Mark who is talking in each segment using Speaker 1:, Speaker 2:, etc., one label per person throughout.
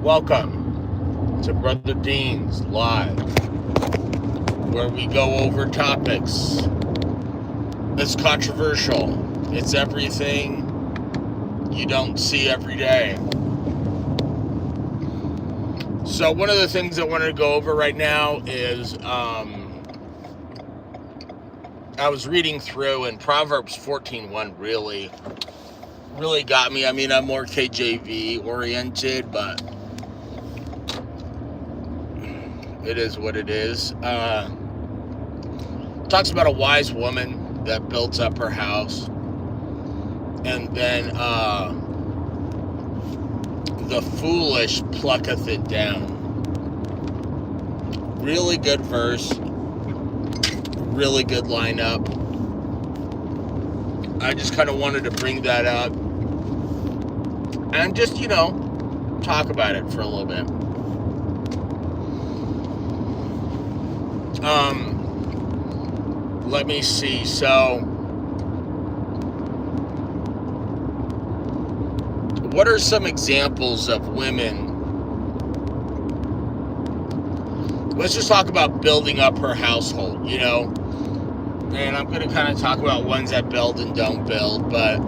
Speaker 1: Welcome to Brother Dean's Live, where we go over topics. It's controversial. It's everything you don't see every day. So one of the things I wanted to go over right now is I was reading through, and Proverbs 14:1 really got me. I mean, I'm more KJV oriented, but it is what it is. Talks about a wise woman that built up her house, and then the foolish plucketh it down. Really good verse, really good lineup. I just kind of wanted to bring that up and just, talk about it for a little bit. Let me see. So, what are some examples of women? Let's just talk about building up her household, and I'm going to kind of talk about ones that build and don't build, but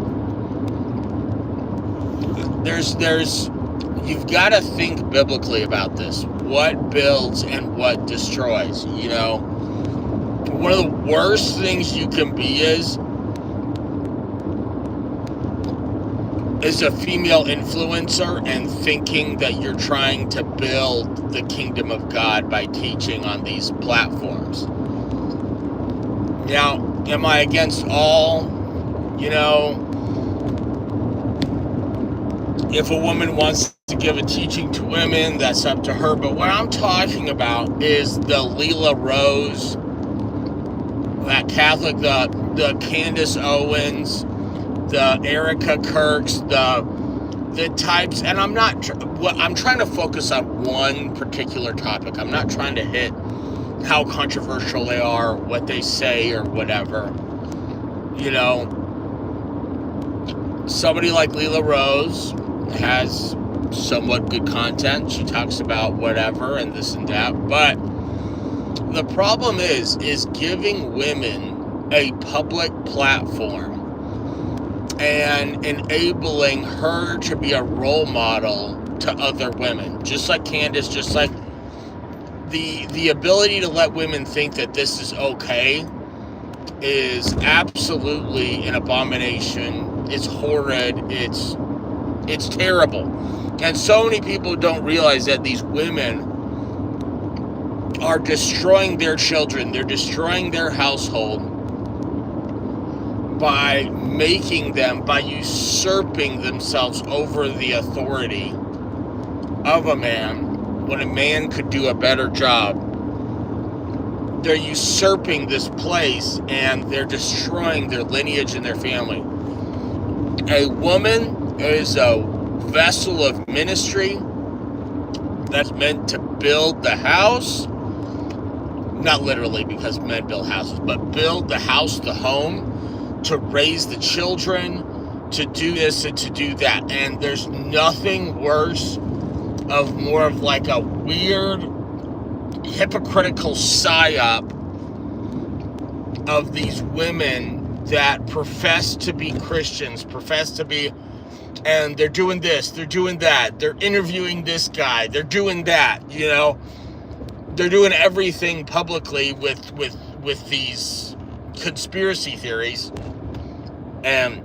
Speaker 1: you've got to think biblically about this. What builds and what destroys, One of the worst things you can be is a female influencer and thinking that you're trying to build the kingdom of God by teaching on these platforms. Now, am I against all, if a woman wants to give a teaching to women, that's up to her. But what I'm talking about is the Leela Rose, that Catholic, the Candace Owens, the Erica Kirks, the types, and I'm trying to focus on one particular topic. I'm not trying to hit how controversial they are, what they say, or whatever. Somebody like Leela Rose has somewhat good content. She talks about whatever and this and that, but the problem is giving women a public platform and enabling her to be a role model to other women, just like Candace, just like the ability to let women think that this is okay is absolutely an abomination. It's horrid. It's terrible. And so many people don't realize that these women are destroying their children. They're destroying their household by usurping themselves over the authority of a man when a man could do a better job. They're usurping this place and they're destroying their lineage and their family. A woman is a vessel of ministry that's meant to build the house. Not literally, because men build houses, but build the house, the home, to raise the children, to do this and to do that. And there's nothing worse of more of like a weird, hypocritical psyop of these women that profess to be Christians, and they're doing this, they're doing that, they're interviewing this guy, they're doing that, they're doing everything publicly with these conspiracy theories. And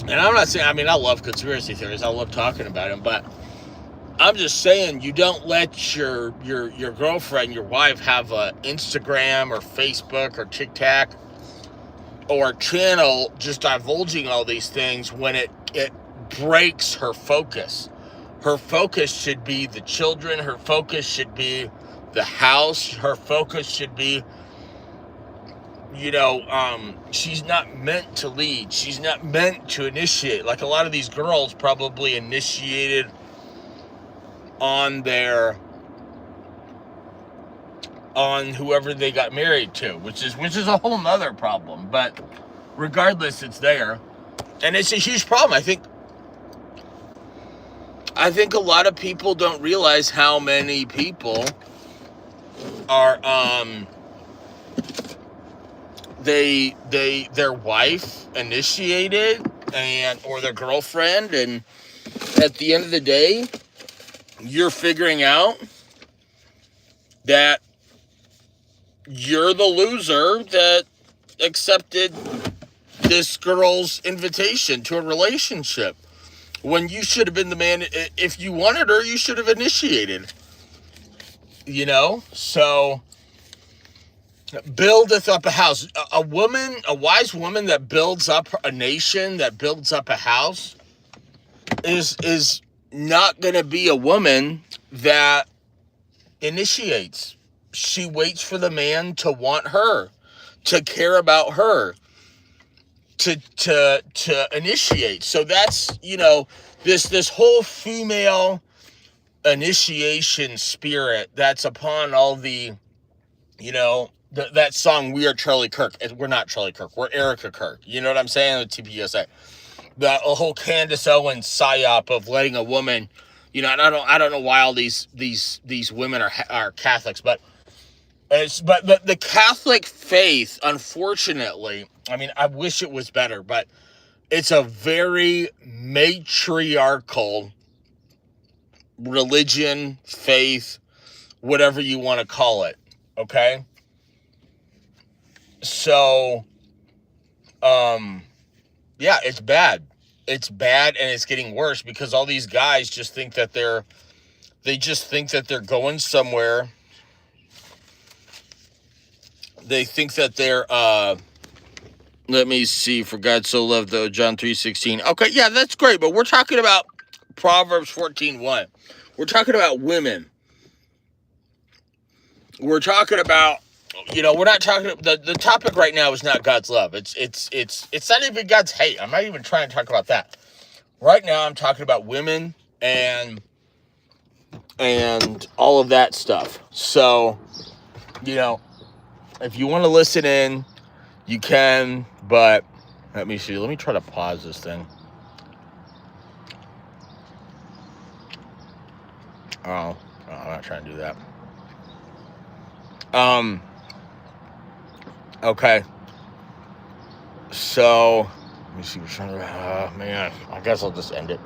Speaker 1: I'm not saying, I love conspiracy theories, I love talking about them, but I'm just saying, you don't let your girlfriend, your wife, have a Instagram or Facebook or TikTok or a channel just divulging all these things when it breaks her focus. Her focus should be the children. Her focus should be the house. Her focus should be, she's not meant to lead. She's not meant to initiate. Like a lot of these girls probably initiated on whoever they got married to, which is a whole nother problem. But regardless, it's there, and it's a huge problem. I I think a lot of people don't realize how many people are their wife initiated or their girlfriend, and at the end of the day, you're figuring out that you're the loser that accepted this girl's invitation to a relationship, when you should have been the man. If you wanted her, you should have initiated. So buildeth up a house. A wise woman that builds up a nation, that builds up a house, is not going to be a woman that initiates. She waits for the man to want her, to care about her, to initiate. So that's, this whole female initiation spirit that's upon all the, that song, We Are Charlie Kirk. We're not Charlie Kirk. We're Erica Kirk. You know what I'm saying? The TPUSA. The whole Candace Owens psyop of letting a woman, I don't know why all these women are Catholics, but the Catholic faith, unfortunately, I mean, I wish it was better, but it's a very matriarchal religion, faith, whatever you want to call it. Okay? So, yeah, it's bad. It's bad, and it's getting worse because all these guys just think that they're going somewhere. They think that they're, let me see, for God so loved, though, John 3:16. Okay, yeah, that's great, but we're talking about Proverbs 14:1. We're talking about women. We're talking about, we're not talking, the topic right now is not God's love. It's not even God's hate. I'm not even trying to talk about that. Right now, I'm talking about women and all of that stuff. So, if you want to listen in, you can, but let me see. Let me try to pause this thing. Oh, I'm not trying to do that. Okay. So, let me see. Man, I guess I'll just end it.